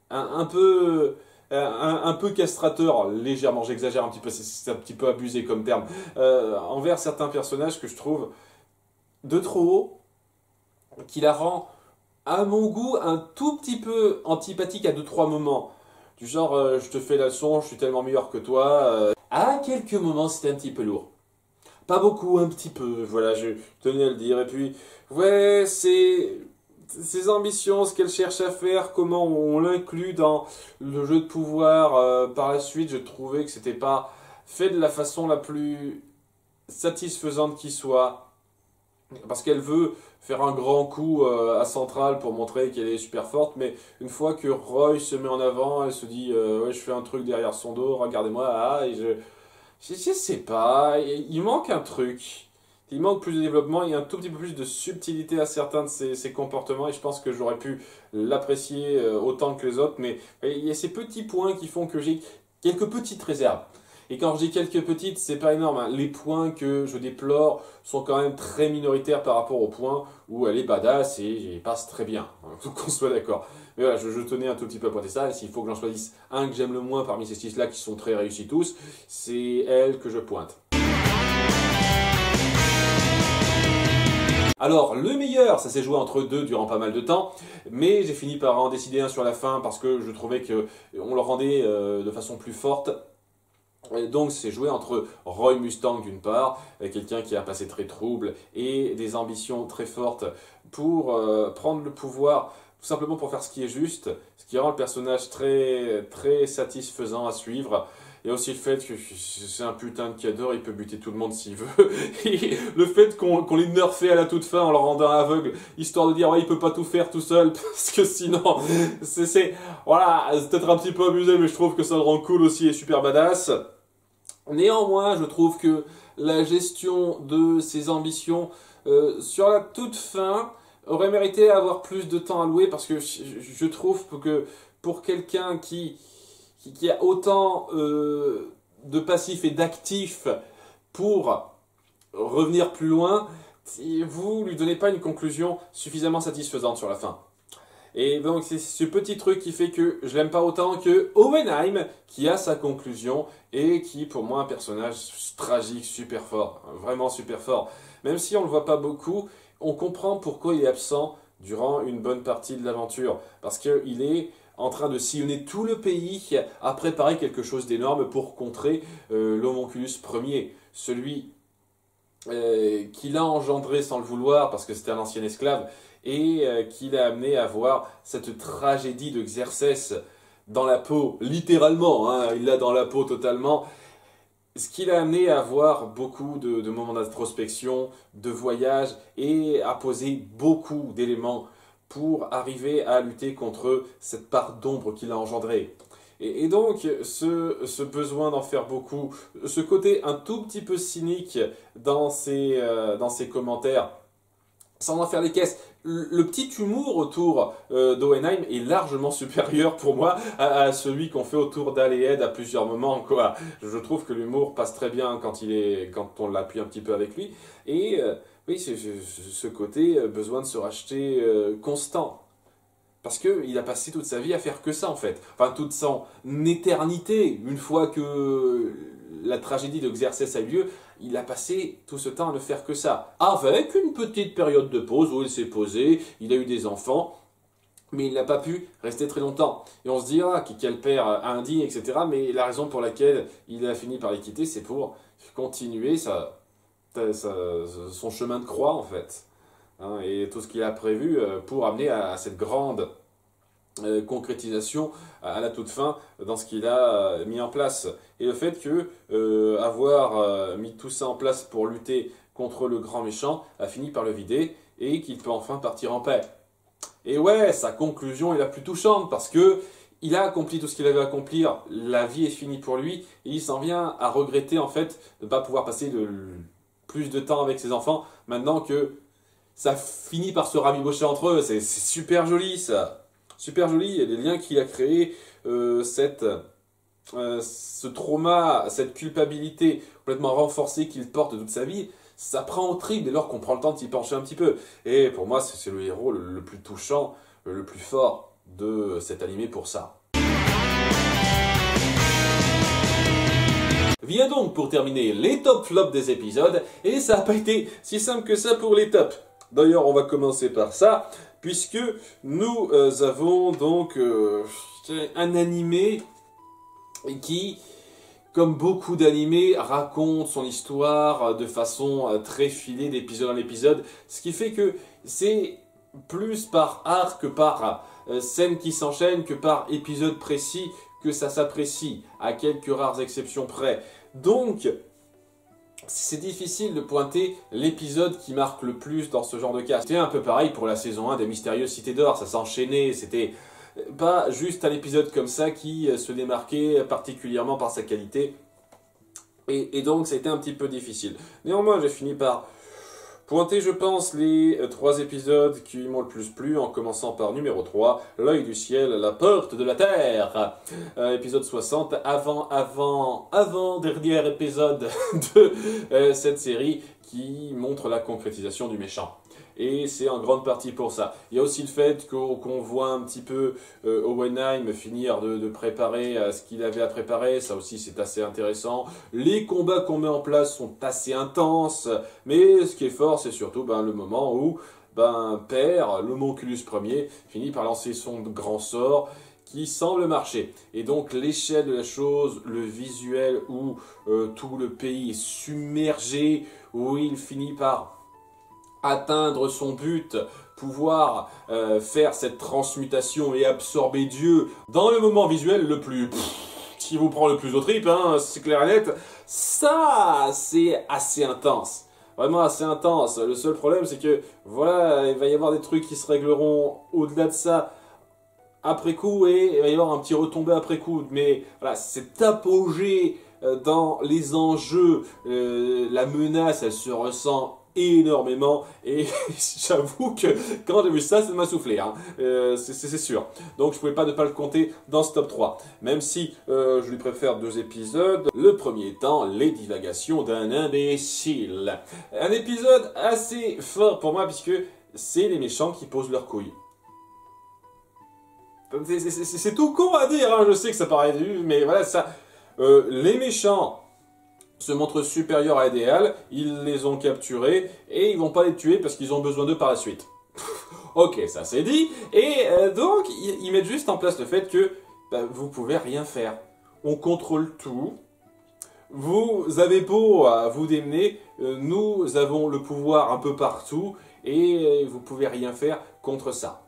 un peu... un peu castrateur, légèrement, j'exagère un petit peu, c'est un petit peu abusé comme terme, envers certains personnages que je trouve de trop haut, qui la rend, à mon goût, un tout petit peu antipathique à 2-3 moments. Du genre, je te fais la leçon, je suis tellement meilleur que toi. À quelques moments, c'était un petit peu lourd. Pas beaucoup, un petit peu, voilà, je tenais à le dire. Et puis, ouais, ses ambitions, ce qu'elle cherche à faire, comment on l'inclut dans le jeu de pouvoir. Par la suite, je trouvais que c'était pas fait de la façon la plus satisfaisante qui soit. Parce qu'elle veut faire un grand coup à Central pour montrer qu'elle est super forte, mais une fois que Roy se met en avant, elle se dit ouais, je fais un truc derrière son dos, regardez-moi, et je sais pas, il manque un truc. Il manque plus de développement et un tout petit peu plus de subtilité à certains de ses comportements, et je pense que j'aurais pu l'apprécier autant que les autres, mais il y a ces petits points qui font que j'ai quelques petites réserves. Et quand je dis quelques petites, c'est pas énorme, hein. Les points que je déplore sont quand même très minoritaires par rapport aux points où elle est badass et elle passe très bien, faut qu'on soit d'accord. Mais voilà, je tenais un tout petit peu à pointer ça, et s'il faut que j'en choisisse un que j'aime le moins parmi ces 6-là qui sont très réussis tous, c'est elle que je pointe. Alors, le meilleur, ça s'est joué entre deux durant pas mal de temps, mais j'ai fini par en décider un sur la fin parce que je trouvais qu'on le rendait de façon plus forte. Et donc c'est joué entre Roy Mustang d'une part, quelqu'un qui a un passé très trouble et des ambitions très fortes pour prendre le pouvoir, tout simplement pour faire ce qui est juste, ce qui rend le personnage très satisfaisant à suivre. Il y a aussi le fait que c'est un putain de cadre, il peut buter tout le monde s'il veut. Et le fait qu'on l'ait nerfé à la toute fin en le rendant aveugle, histoire de dire ouais, il peut pas tout faire tout seul, parce que sinon, voilà, c'est peut-être un petit peu abusé, mais je trouve que ça le rend cool aussi et super badass. Néanmoins, je trouve que la gestion de ses ambitions sur la toute fin aurait mérité avoir plus de temps alloué, parce que je trouve que pour quelqu'un qui a autant de passifs et d'actifs pour revenir plus loin, vous lui donnez pas une conclusion suffisamment satisfaisante sur la fin. Et donc c'est ce petit truc qui fait que je l'aime pas autant que Owenheim, qui a sa conclusion et qui pour moi un personnage tragique, super fort, vraiment super fort. Même si on le voit pas beaucoup, on comprend pourquoi il est absent durant une bonne partie de l'aventure. Parce qu'il est en train de sillonner tout le pays à préparer quelque chose d'énorme pour contrer l'Homonculus premier. Celui qu'il a engendré sans le vouloir, parce que c'était un ancien esclave, et qui l'a amené à voir cette tragédie de Xerxès dans la peau, littéralement, hein, il l'a dans la peau totalement, ce qui l'a amené à avoir beaucoup de moments d'introspection, de voyage, et à poser beaucoup d'éléments pour arriver à lutter contre cette part d'ombre qu'il a engendrée. Et donc, ce besoin d'en faire beaucoup, ce côté un tout petit peu cynique dans ses commentaires, sans en faire les caisses, le petit humour autour d'Owenheim est largement supérieur pour moi à celui qu'on fait autour d'Al et Ed à plusieurs moments, quoi. Je trouve que l'humour passe très bien quand on l'appuie un petit peu avec lui. Et oui, ce côté besoin de se racheter constant. Parce qu'il a passé toute sa vie à faire que ça, en fait. Enfin, toute son éternité. Une fois que la tragédie de Xerxès a eu lieu, il a passé tout ce temps à ne faire que ça. Avec une petite période de pause où il s'est posé, il a eu des enfants, mais il n'a pas pu rester très longtemps. Et on se dit, ah, quel père indigne, etc. Mais la raison pour laquelle il a fini par les quitter, c'est pour continuer son chemin de croix, en fait. Hein, et tout ce qu'il a prévu pour amener à cette grande concrétisation à la toute fin dans ce qu'il a mis en place. Et le fait que avoir mis tout ça en place pour lutter contre le grand méchant a fini par le vider et qu'il peut enfin partir en paix. Et ouais, sa conclusion est la plus touchante parce que il a accompli tout ce qu'il avait à accomplir, la vie est finie pour lui et il s'en vient à regretter en fait de ne pas pouvoir passer plus de temps avec ses enfants maintenant que ça finit par se rabibocher entre eux. C'est super joli ça. Super joli, les liens qu'il a créés, ce trauma, cette culpabilité complètement renforcée qu'il porte toute sa vie, ça prend au trip dès lors qu'on prend le temps de s'y pencher un petit peu. Et pour moi, c'est le héros le plus touchant, le plus fort de cet animé pour ça. Vient donc pour terminer les top flops des épisodes, et ça n'a pas été si simple que ça pour les tops. D'ailleurs, on va commencer par ça, puisque nous avons donc un animé qui, comme beaucoup d'animés, raconte son histoire de façon très filée d'épisode en épisode, ce qui fait que c'est plus par arc que par scène qui s'enchaîne, que par épisode précis, que ça s'apprécie, à quelques rares exceptions près. Donc, c'est difficile de pointer l'épisode qui marque le plus dans ce genre de cas. C'était un peu pareil pour la saison 1 des Mystérieuses Cités d'Or, ça s'enchaînait, c'était pas juste un épisode comme ça qui se démarquait particulièrement par sa qualité. Et donc ça a été un petit peu difficile. Néanmoins, j'ai fini par pointer, je pense, les 3 épisodes qui m'ont le plus plu, en commençant par numéro 3, L'œil du ciel, la porte de la terre. Épisode 60, avant-dernier épisode de cette série qui montre la concrétisation du méchant. Et c'est en grande partie pour ça. Il y a aussi le fait qu'on voit un petit peu Owenheim finir de préparer ce qu'il avait à préparer. Ça aussi, c'est assez intéressant. Les combats qu'on met en place sont assez intenses. Mais ce qui est fort, c'est surtout le moment où Père, l'Homonculus premier, finit par lancer son grand sort qui semble marcher. Et donc l'échelle de la chose, le visuel où tout le pays est submergé, où il finit par atteindre son but, pouvoir faire cette transmutation et absorber Dieu dans le moment visuel le plus... qui vous prend le plus au tripes, hein, c'est clair et net, ça c'est assez intense. Vraiment assez intense. Le seul problème c'est que, voilà, il va y avoir des trucs qui se régleront au-delà de ça après coup et il va y avoir un petit retombé après coup. Mais voilà, cet apogée dans les enjeux, la menace, elle se ressent énormément et j'avoue que quand j'ai vu ça m'a soufflé, hein. C'est sûr, donc je pouvais pas ne pas le compter dans ce top 3, même si je lui préfère 2 épisodes. Le premier étant Les divagations d'un imbécile, un épisode assez fort pour moi puisque c'est les méchants qui posent leurs couilles. C'est tout con à dire, hein. Je sais que ça paraît dur, mais voilà ça. Les méchants se montrent supérieurs à Idéal, ils les ont capturés et ils vont pas les tuer parce qu'ils ont besoin d'eux par la suite. Ok, ça c'est dit. Et donc, ils mettent juste en place le fait que vous pouvez rien faire. On contrôle tout. Vous avez beau vous démener, nous avons le pouvoir un peu partout et vous pouvez rien faire contre ça.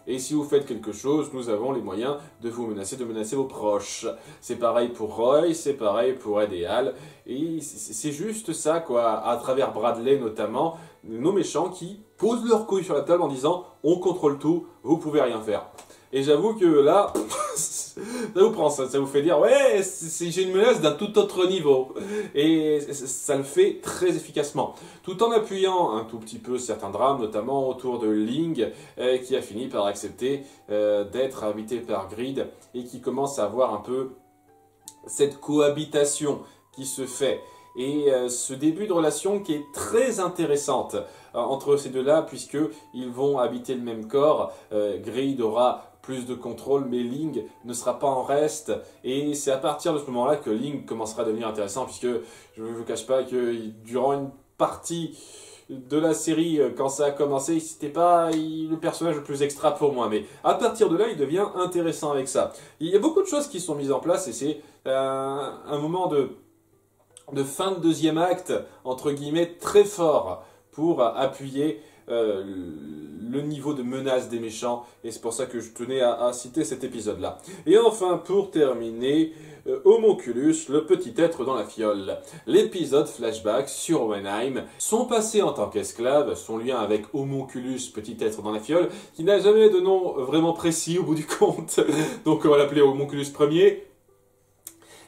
Et si vous faites quelque chose, nous avons les moyens de vous menacer, de menacer vos proches. C'est pareil pour Roy, c'est pareil pour Idéal. Et c'est juste ça, quoi, à travers Bradley notamment, nos méchants qui posent leurs couilles sur la table en disant « On contrôle tout, vous pouvez rien faire ». Et j'avoue que là, ça vous prend, ça vous fait dire « Ouais, j'ai une menace d'un tout autre niveau ». Et ça le fait très efficacement. Tout en appuyant un tout petit peu certains drames, notamment autour de Ling, qui a fini par accepter d'être habité par Greed et qui commence à avoir un peu cette cohabitation qui se fait. Et ce début de relation qui est très intéressante entre ces deux-là, puisqu'ils vont habiter le même corps. Greed aura plus de contrôle, mais Ling ne sera pas en reste. Et c'est à partir de ce moment-là que Ling commencera à devenir intéressant, puisque je ne vous cache pas que durant une partie de la série, quand ça a commencé, c'était pas le personnage le plus extra pour moi. Mais à partir de là, il devient intéressant avec ça. Il y a beaucoup de choses qui sont mises en place, et c'est un moment de fin de deuxième acte, entre guillemets, très fort pour appuyer le niveau de menace des méchants, et c'est pour ça que je tenais à citer cet épisode-là. Et enfin, pour terminer, Homunculus, le petit être dans la fiole. L'épisode flashback sur Owenheim, son passé en tant qu'esclave, son lien avec Homunculus, petit être dans la fiole, qui n'a jamais de nom vraiment précis au bout du compte, donc on va l'appeler Homunculus Ier.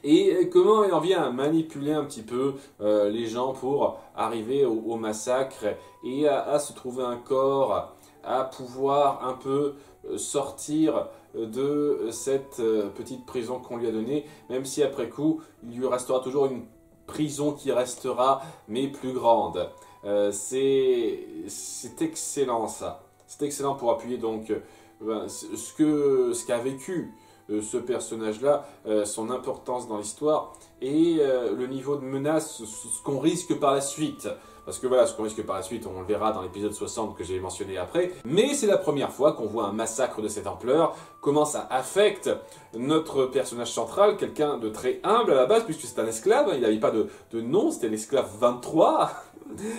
Et comment il en vient à manipuler un petit peu les gens pour arriver au massacre et à se trouver un corps, à pouvoir un peu sortir de cette petite prison qu'on lui a donnée, même si après coup, il lui restera toujours une prison qui restera, mais plus grande. C'est excellent ça. C'est excellent pour appuyer donc ce qu'a vécu ce personnage-là, son importance dans l'histoire et le niveau de menace, ce qu'on risque par la suite. Parce que voilà, ce qu'on risque par la suite, on le verra dans l'épisode 60 que j'ai mentionné après. Mais c'est la première fois qu'on voit un massacre de cette ampleur, comment ça affecte notre personnage central, quelqu'un de très humble à la base, puisque c'est un esclave, il n'avait pas de nom, c'était l'esclave 23.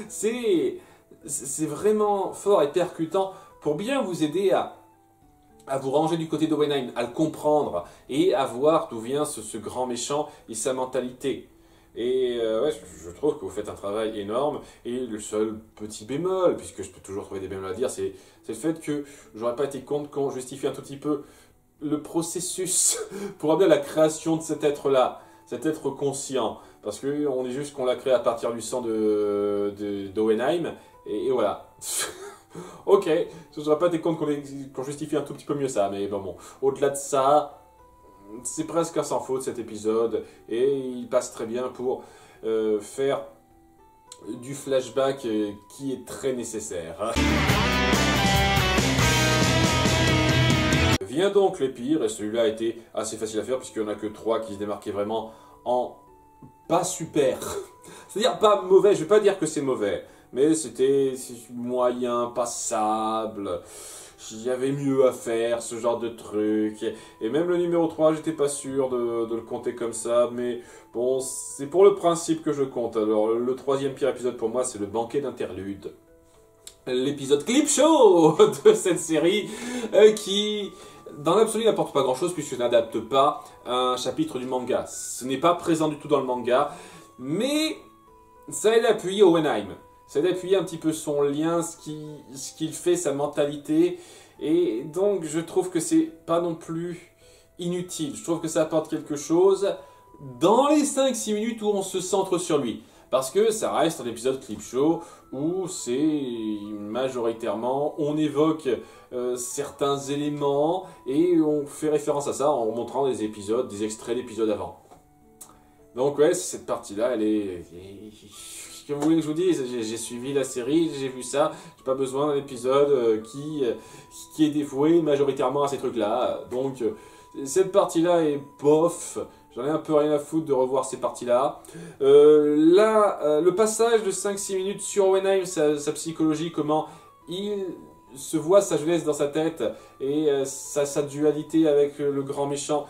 C'est vraiment fort et percutant pour bien vous aider à vous ranger du côté d'Owenheim, à le comprendre et à voir d'où vient ce grand méchant et sa mentalité. Et ouais, je trouve que vous faites un travail énorme. Et le seul petit bémol, puisque je peux toujours trouver des bémols à dire, c'est le fait que j'aurais pas été contre qu'on justifie un tout petit peu le processus pour amener à la création de cet être-là, cet être conscient. Parce qu'on est juste qu'on l'a créé à partir du sang d'Owenheim, et voilà. Ok, je n'aurais pas été contre qu'on justifie un tout petit peu mieux ça, mais bon, au-delà de ça, c'est presque un sans faute cet épisode, et il passe très bien pour faire du flashback qui est très nécessaire. Vient donc les pires, et celui-là a été assez facile à faire, puisqu'il n'y en a que 3 qui se démarquaient vraiment en pas super. C'est-à-dire pas mauvais, je ne vais pas dire que c'est mauvais. Mais c'était moyen, passable, il y avait mieux à faire, ce genre de truc. Et même le numéro 3, j'étais pas sûr de le compter comme ça, mais bon, c'est pour le principe que je compte. Alors, le 3e pire épisode pour moi, c'est le banquet d'interlude. L'épisode clip show de cette série, qui, dans l'absolu, n'apporte pas grand-chose, puisque n'adapte pas un chapitre du manga. Ce n'est pas présent du tout dans le manga, mais ça aide à appuyer Owenheim. C'est d'appuyer un petit peu son lien, ce qu'il fait, sa mentalité. Et donc, je trouve que c'est pas non plus inutile. Je trouve que ça apporte quelque chose dans les 5-6 minutes où on se centre sur lui. Parce que ça reste un épisode clip show où c'est majoritairement, on évoque certains éléments et on fait référence à ça en montrant des épisodes, des extraits d'épisodes avant. Donc ouais, cette partie-là, elle est... Que vous voulez que je vous dise, j'ai suivi la série, j'ai vu ça, j'ai pas besoin d'un épisode qui est dévoué majoritairement à ces trucs-là. Donc, cette partie-là est bof, J'en ai un peu rien à foutre de revoir ces parties-là. Le passage de 5-6 minutes sur Owenheim, sa psychologie, comment il se voit sa jeunesse dans sa tête et sa dualité avec le grand méchant.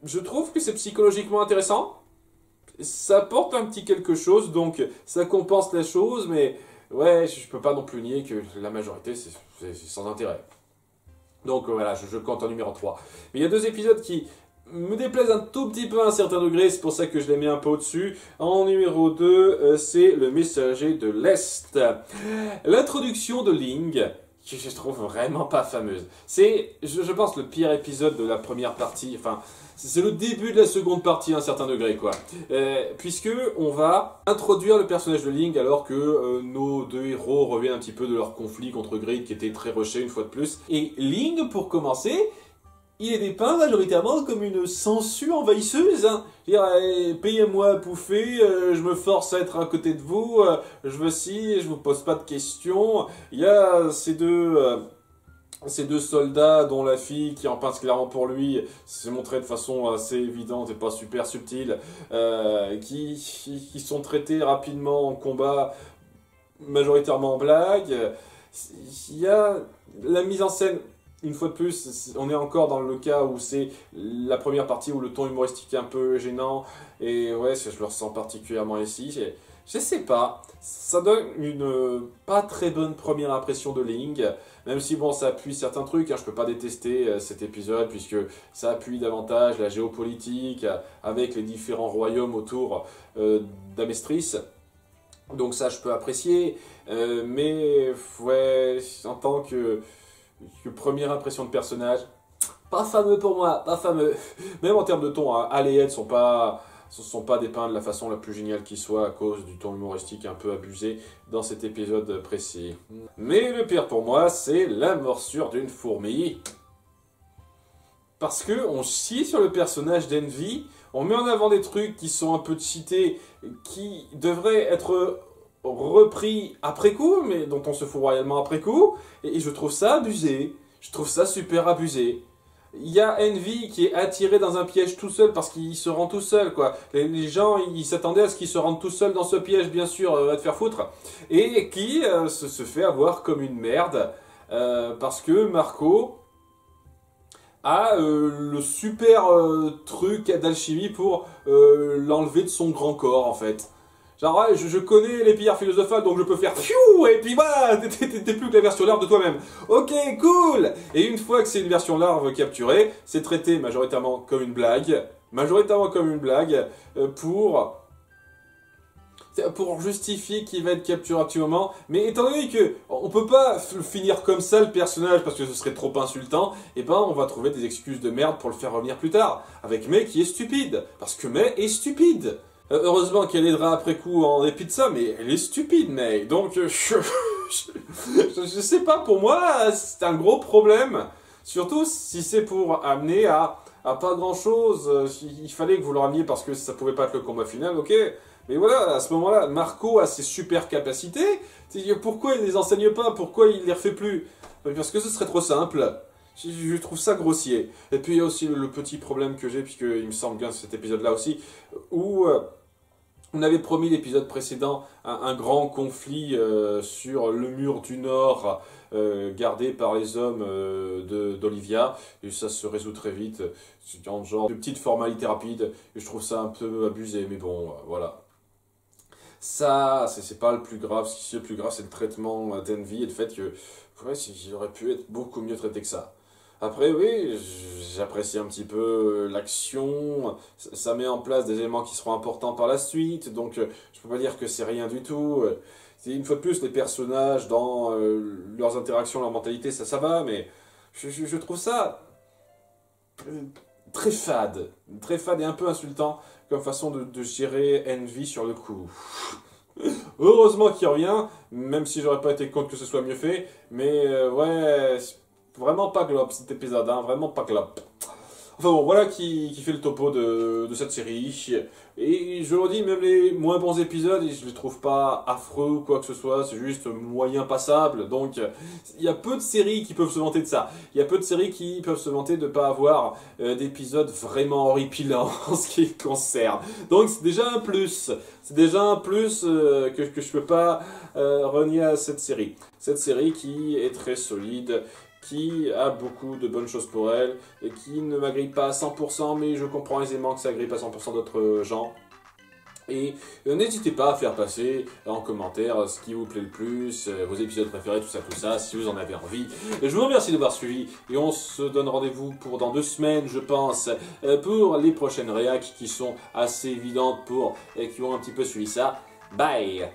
Je trouve que c'est psychologiquement intéressant. Ça apporte un petit quelque chose, donc ça compense la chose, mais ouais, je peux pas non plus nier que la majorité, c'est sans intérêt. Donc voilà, je compte en numéro 3. Mais il y a 2 épisodes qui me déplaisent un tout petit peu à un certain degré, c'est pour ça que je les mets un peu au-dessus. En numéro 2, c'est le messager de l'Est. L'introduction de Ling, que je trouve vraiment pas fameuse. C'est, je pense, le pire épisode de la première partie, enfin... C'est le début de la seconde partie à un certain degré, quoi. Puisque on va introduire le personnage de Ling alors que nos 2 héros reviennent un petit peu de leur conflit contre Grid qui était très rushé une fois de plus. Et Ling, pour commencer, il est dépeint majoritairement comme une sangsue envahisseuse. Hein. Je veux dire, payez-moi à bouffer, je me force à être à côté de vous, je veux ci, je vous pose pas de questions. Il y a ces deux soldats dont la fille qui en pince clairement pour lui s'est montrée de façon assez évidente et pas super subtile, qui sont traités rapidement en combat, majoritairement en blague. Il y a la mise en scène, une fois de plus, on est encore dans le cas où c'est la première partie où le ton humoristique est un peu gênant, et ouais, je le ressens particulièrement ici. Je sais pas, ça donne une pas très bonne première impression de Ling, même si bon, ça appuie certains trucs, hein, je peux pas détester cet épisode puisque ça appuie davantage la géopolitique avec les différents royaumes autour d'Amestris, donc ça je peux apprécier, mais ouais, en tant que première impression de personnage, pas fameux pour moi, pas fameux, même en termes de ton, hein, Al et Ed sont pas dépeints de la façon la plus géniale qui soit à cause du ton humoristique un peu abusé dans cet épisode précis. Mais le pire pour moi, c'est la morsure d'une fourmi. Parce que on chie sur le personnage d'Envy, on met en avant des trucs qui sont un peu cheatés, qui devraient être repris après coup, mais dont on se fout royalement après coup, et je trouve ça abusé. Je trouve ça super abusé. Il y a Envy qui est attiré dans un piège tout seul parce qu'il se rend tout seul, quoi. Les gens, ils s'attendaient à ce qu'il se rende tout seul dans ce piège, bien sûr, va te faire foutre. Et qui se fait avoir comme une merde parce que Marco a le super truc d'alchimie pour l'enlever de son grand corps, en fait. Genre, ouais, je connais les pierres philosophales, donc je peux faire pfiou, et puis voilà, t'es plus que la version larve de toi-même. Ok, cool. Et une fois que c'est une version larve capturée, c'est traité majoritairement comme une blague, pour justifier qu'il va être capturé à un petit moment. Mais étant donné que on peut pas finir comme ça le personnage parce que ce serait trop insultant, et ben on va trouver des excuses de merde pour le faire revenir plus tard. Avec May qui est stupide, parce que May est stupide. Heureusement qu'elle aidera après coup en dépit de ça, mais elle est stupide, May. Donc, je sais pas, pour moi, c'est un gros problème. Surtout si c'est pour amener à pas grand chose. Il fallait que vous le rameniez parce que ça pouvait pas être le combat final, ok. Mais voilà, à ce moment-là, Marco a ses super capacités. Pourquoi il les enseigne pas? Pourquoi il les refait plus? Parce que ce serait trop simple. Je trouve ça grossier. Et puis il y a aussi le petit problème que j'ai, puisqu'il me semble bien cet épisode-là aussi, où on avait promis l'épisode précédent un grand conflit sur le mur du Nord gardé par les hommes d'Olivia, et ça se résout très vite. C'est un genre de petite formalité rapide, et je trouve ça un peu abusé, mais bon, voilà. Ça, c'est pas le plus grave. Ce qui est le plus grave, c'est le traitement d'Envy et le fait que ouais, il aurait pu être beaucoup mieux traité que ça. Après, oui, j'apprécie un petit peu l'action, ça met en place des éléments qui seront importants par la suite, donc je peux pas dire que c'est rien du tout. Une fois de plus, les personnages, dans leurs interactions, leur mentalité, ça va, mais je trouve ça très fade et un peu insultant comme façon de gérer Envy sur le coup. Heureusement qu'il revient, même si j'aurais pas été contre que ce soit mieux fait, mais ouais, vraiment pas glop cet épisode, hein, vraiment pas glop. Enfin bon, voilà qui fait le topo de cette série. Et je le redis, même les moins bons épisodes, je les trouve pas affreux ou quoi que ce soit, c'est juste moyen passable. Donc, il y a peu de séries qui peuvent se vanter de ça. Il y a peu de séries qui peuvent se vanter de ne pas avoir d'épisodes vraiment horripilants en ce qui les concerne. Donc, c'est déjà un plus. C'est déjà un plus que je peux pas renier à cette série. Cette série qui est très solide, qui a beaucoup de bonnes choses pour elle, et qui ne m'agrippe pas à 100%, mais je comprends aisément que ça agrippe à 100% d'autres gens. Et n'hésitez pas à faire passer en commentaire ce qui vous plaît le plus, vos épisodes préférés, tout ça, si vous en avez envie. Je vous remercie d'avoir suivi, et on se donne rendez-vous pour dans 2 semaines, je pense, pour les prochaines réacs qui sont assez évidentes pour et qui ont un petit peu suivi ça. Bye!